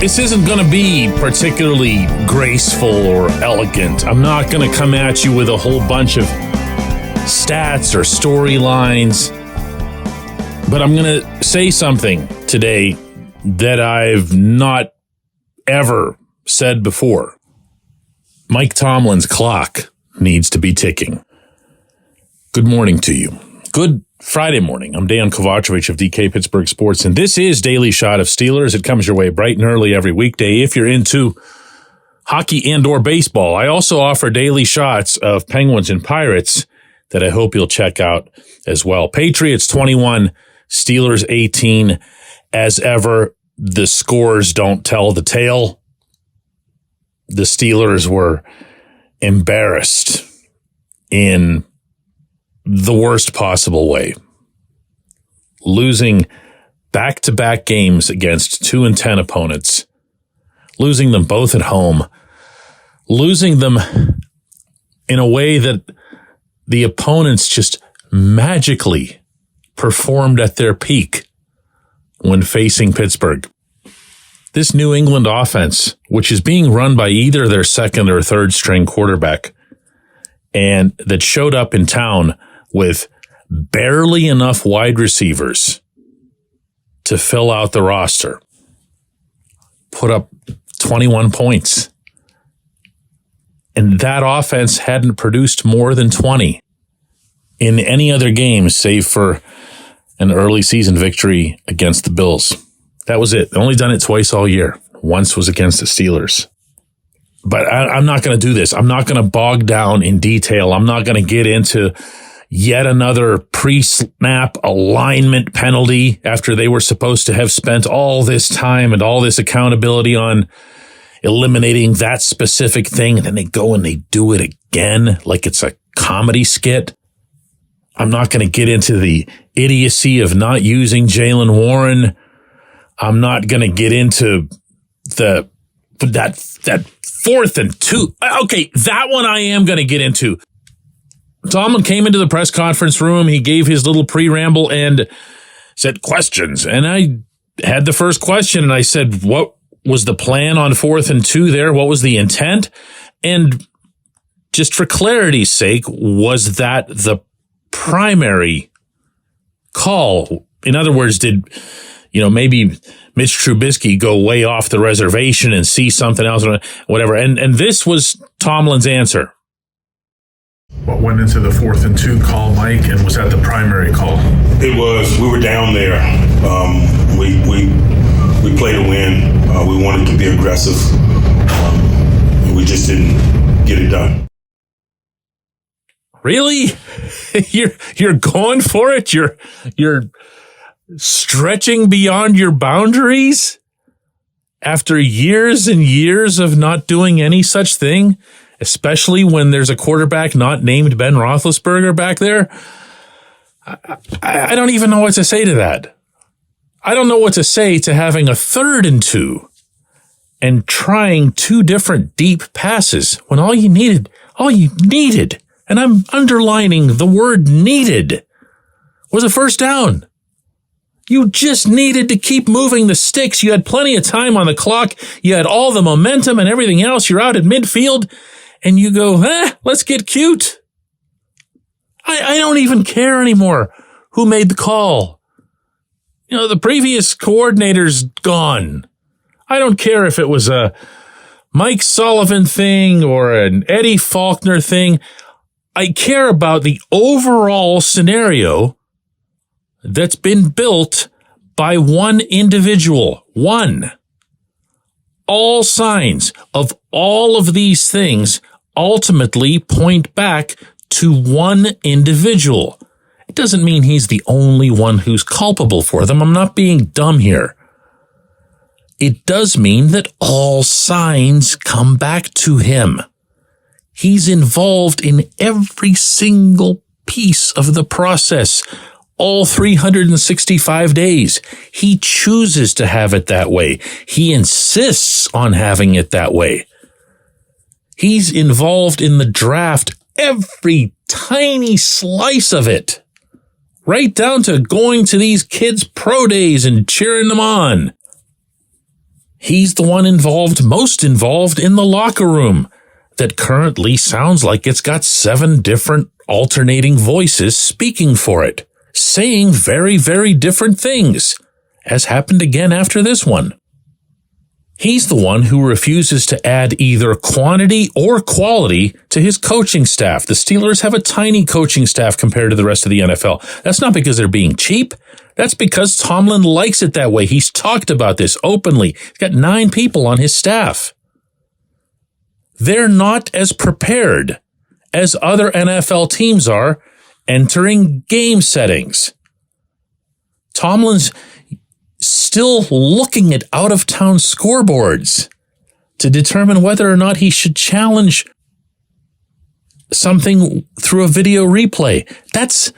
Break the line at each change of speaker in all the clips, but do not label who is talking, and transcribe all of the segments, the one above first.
This isn't going to be particularly graceful or elegant. I'm not going to come at you with a whole bunch of stats or storylines. But I'm going to say something today that I've not ever said before. Mike Tomlin's clock needs to be ticking. Good morning to you. Good Friday morning. I'm Dejan Kovacevic of DK Pittsburgh Sports, and this is Daily Shot of Steelers. It comes your way bright and early every weekday if you're into hockey and or baseball. I also offer daily shots of Penguins and Pirates that I hope you'll check out as well. Patriots 21, Steelers 18. As ever, the scores don't tell the tale. The Steelers were embarrassed in the worst possible way, losing back-to-back games against 2-10 opponents, losing them both at home, losing them in a way that the opponents just magically performed at their peak when facing Pittsburgh. This New England offense, which is being run by either their second or third string quarterback, and that showed up in town with barely enough wide receivers to fill out the roster, put up 21 points. And that offense hadn't produced more than 20 in any other game save for an early season victory against the Bills. That was it. Only done it twice all year. Once was against the Steelers. But I'm not going to do this. I'm not going to bog down in detail. I'm not going to get into yet another pre-snap alignment penalty after they were supposed to have spent all this time and all this accountability on eliminating that specific thing. And then they go and they do it again like it's a comedy skit. I'm not going to get into the idiocy of not using Jaylen Warren. I'm not going to get into that 4th and 2. Okay, that one I am going to get into. Tomlin came into the press conference room. He gave his little pre-ramble and said questions. And I had the first question and I said, what was the plan on 4th and 2 there? What was the intent? And just for clarity's sake, was that the primary call? In other words, did, maybe Mitch Trubisky go way off the reservation and see something else or whatever? And this was Tomlin's answer. What went into the 4th and 2 call, Mike, and was that the primary call?
It was. We were down there. We played to win. We wanted to be aggressive. And we just didn't get it done.
Really? You're going for it? You're stretching beyond your boundaries after years and years of not doing any such thing? Especially when there's a quarterback not named Ben Roethlisberger back there. I don't even know what to say to that. I don't know what to say to having a 3rd and 2 and trying 2 different deep passes when all you needed, and I'm underlining the word needed, was a first down. You just needed to keep moving the sticks. You had plenty of time on the clock. You had all the momentum and everything else. You're out at midfield. And you go, let's get cute. I don't even care anymore who made the call. The previous coordinator's gone. I don't care if it was a Mike Sullivan thing or an Eddie Faulkner thing. I care about the overall scenario that's been built by one individual. One. All signs of all of these things ultimately point back to one individual. It doesn't mean he's the only one who's culpable for them. I'm not being dumb here. It does mean that all signs come back to him. He's involved in every single piece of the process, all 365 days. He chooses to have it that way. He insists on having it that way. He's involved in the draft, every tiny slice of it, right down to going to these kids' pro days and cheering them on. He's the one most involved in the locker room that currently sounds like it's got 7 different alternating voices speaking for it, saying very, very different things, as happened again after this one. He's the one who refuses to add either quantity or quality to his coaching staff. The Steelers have a tiny coaching staff compared to the rest of the NFL. That's not because they're being cheap. That's because Tomlin likes it that way. He's talked about this openly. He's got 9 people on his staff. They're not as prepared as other NFL teams are entering game settings. Tomlin's still looking at out-of-town scoreboards to determine whether or not he should challenge something through a video replay. That's,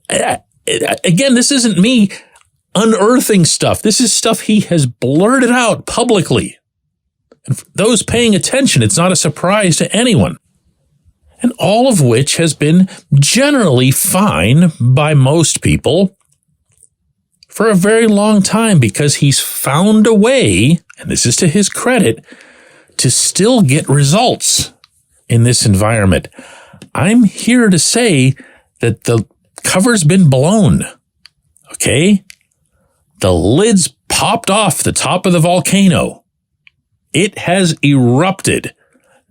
again, this isn't me unearthing stuff. This is stuff he has blurted out publicly. And for those paying attention, it's not a surprise to anyone. And all of which has been generally fine by most people for a very long time, because he's found a way, and this is to his credit, to still get results in this environment. I'm here to say that the cover's been blown, okay? The lid's popped off the top of the volcano. It has erupted,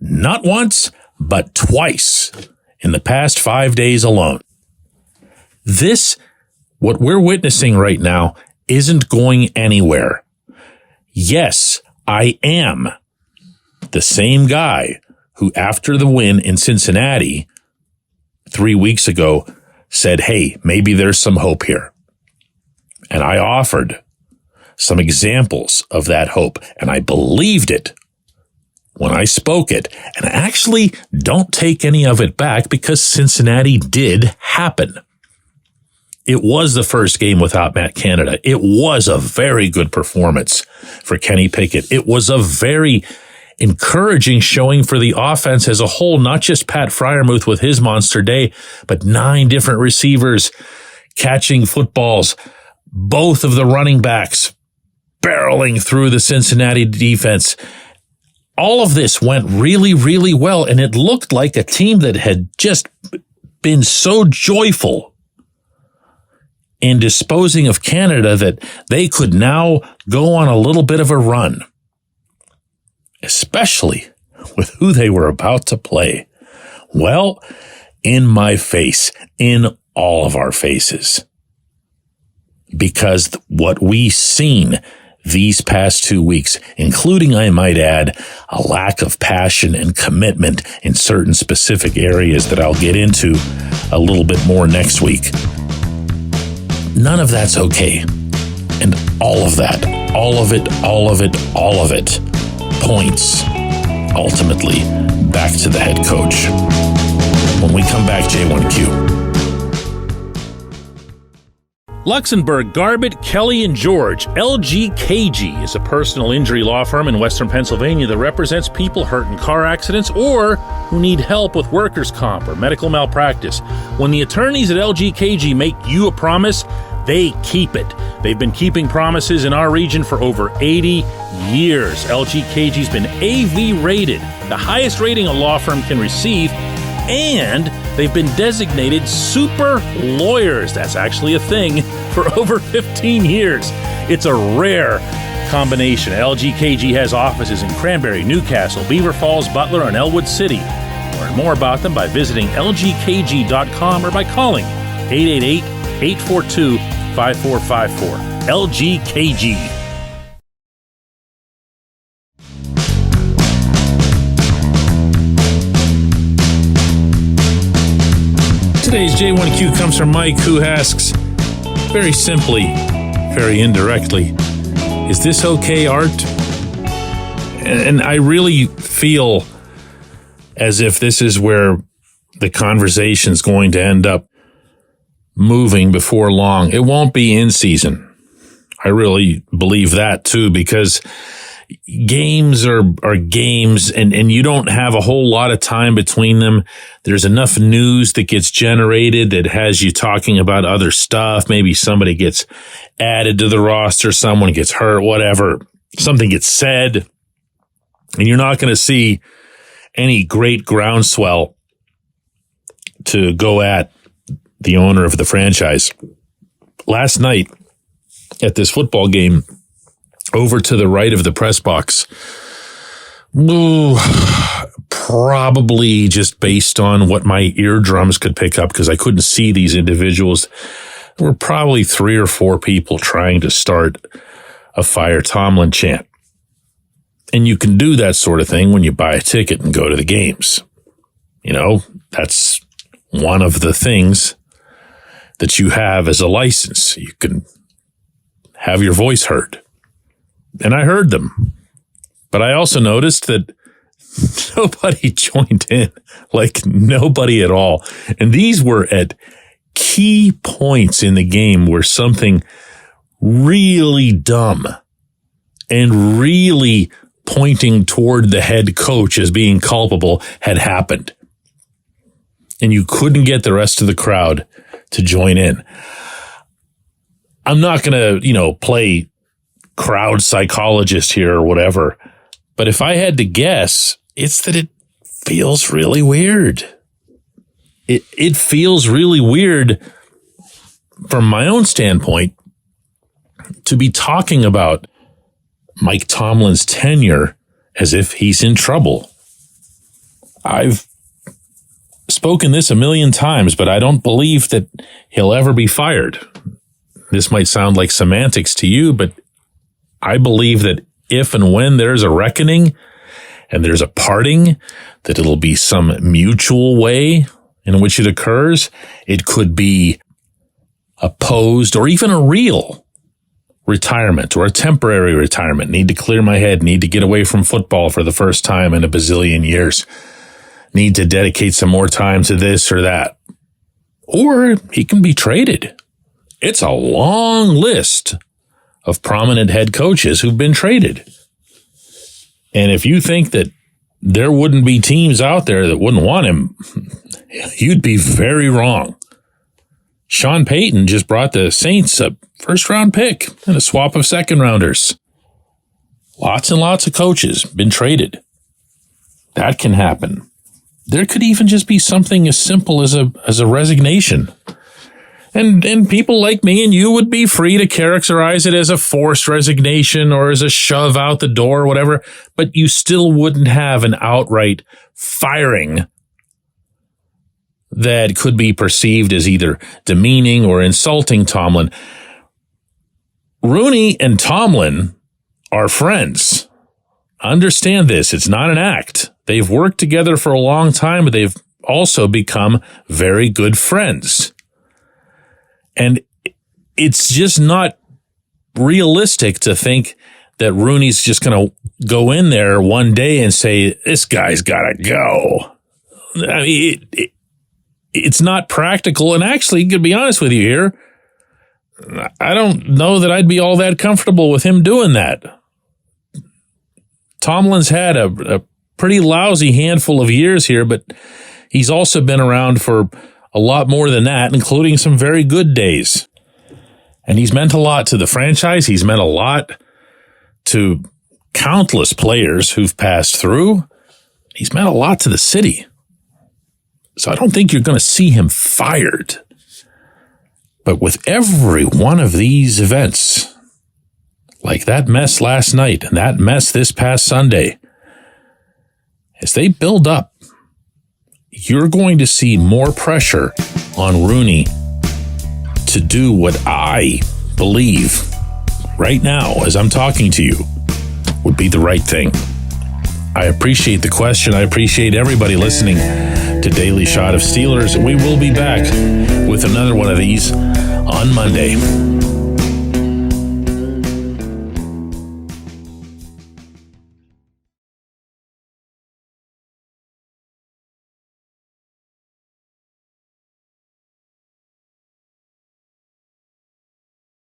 not once, but twice in the past 5 days alone. What we're witnessing right now isn't going anywhere. Yes, I am the same guy who, after the win in Cincinnati 3 weeks ago, said, hey, maybe there's some hope here. And I offered some examples of that hope, and I believed it when I spoke it. And I actually don't take any of it back, because Cincinnati did happen. It was the first game without Matt Canada. It was a very good performance for Kenny Pickett. It was a very encouraging showing for the offense as a whole, not just Pat Freiermuth with his monster day, but 9 different receivers catching footballs, both of the running backs barreling through the Cincinnati defense. All of this went really, really well, and it looked like a team that had just been so joyful in disposing of Canada that they could now go on a little bit of a run, especially with who they were about to play. Well, in my face, in all of our faces, because what we've seen these past 2 weeks, including, I might add, a lack of passion and commitment in certain specific areas that I'll get into a little bit more next week. None of that's okay. And all of that, all of it points ultimately back to the head coach. When we come back, J1Q. Luxembourg, Garbett, Kelly & George, LGKG is a personal injury law firm in Western Pennsylvania that represents people hurt in car accidents or who need help with workers' comp or medical malpractice. When the attorneys at LGKG make you a promise, they keep it. They've been keeping promises in our region for over 80 years. LGKG's been AV rated, the highest rating a law firm can receive, and they've been designated super lawyers. That's actually a thing for over 15 years. It's a rare combination. LGKG has offices in Cranberry, Newcastle, Beaver Falls, Butler, and Elwood City. Learn more about them by visiting lgkg.com or by calling 888-842-5454. LGKG. Today's J1Q comes from Mike, who asks, very simply, very indirectly, is this okay, Art? And I really feel as if this is where the conversation's going to end up moving before long. It won't be in season. I really believe that too, because games are games, and you don't have a whole lot of time between them. There's enough news that gets generated that has you talking about other stuff. Maybe somebody gets added to the roster, someone gets hurt, whatever. something gets said, and you're not going to see any great groundswell to go at the owner of the franchise. Last night at this football game, over to the right of the press box, probably just based on what my eardrums could pick up, because I couldn't see these individuals, there were probably 3 or 4 people trying to start a Fire Tomlin chant. And you can do that sort of thing when you buy a ticket and go to the games. You know, that's one of the things that you have as a license. You can have your voice heard. And I heard them. But I also noticed that nobody joined in, like nobody at all. And these were at key points in the game where something really dumb and really pointing toward the head coach as being culpable had happened. And you couldn't get the rest of the crowd to join in. I'm not going to, play crowd psychologist here or whatever, but if I had to guess, it's that it feels really weird. It feels really weird from my own standpoint to be talking about Mike Tomlin's tenure as if he's in trouble. I've spoken this a million times, but I don't believe that he'll ever be fired. This might sound like semantics to you, but I believe that if and when there's a reckoning and there's a parting, that it'll be some mutual way in which it occurs. It could be a posed or even a real retirement or a temporary retirement. Need to clear my head, need to get away from football for the first time in a bazillion years. Need to dedicate some more time to this or that. Or he can be traded. It's a long list of prominent head coaches who've been traded. And if you think that there wouldn't be teams out there that wouldn't want him, you'd be very wrong. Sean Payton just brought the Saints a first-round pick and a swap of second-rounders. Lots and lots of coaches been traded. That can happen. There could even just be something as simple as a resignation. And people like me and you would be free to characterize it as a forced resignation or as a shove out the door or whatever, but you still wouldn't have an outright firing that could be perceived as either demeaning or insulting Tomlin. Rooney and Tomlin are friends. Understand this. It's not an act. They've worked together for a long time, but they've also become very good friends. And it's just not realistic to think that Rooney's just going to go in there one day and say, this guy's got to go. I mean, it's not practical. And actually, to be honest with you here, I don't know that I'd be all that comfortable with him doing that. Tomlin's had a pretty lousy handful of years here, but he's also been around for a lot more than that, including some very good days. And he's meant a lot to the franchise. He's meant a lot to countless players who've passed through. He's meant a lot to the city. So I don't think you're going to see him fired. But with every one of these events, like that mess last night and that mess this past Sunday, as they build up, you're going to see more pressure on Rooney to do what I believe right now, as I'm talking to you, would be the right thing. I appreciate the question. I appreciate everybody listening to Daily Shot of Steelers. We will be back with another one of these on Monday.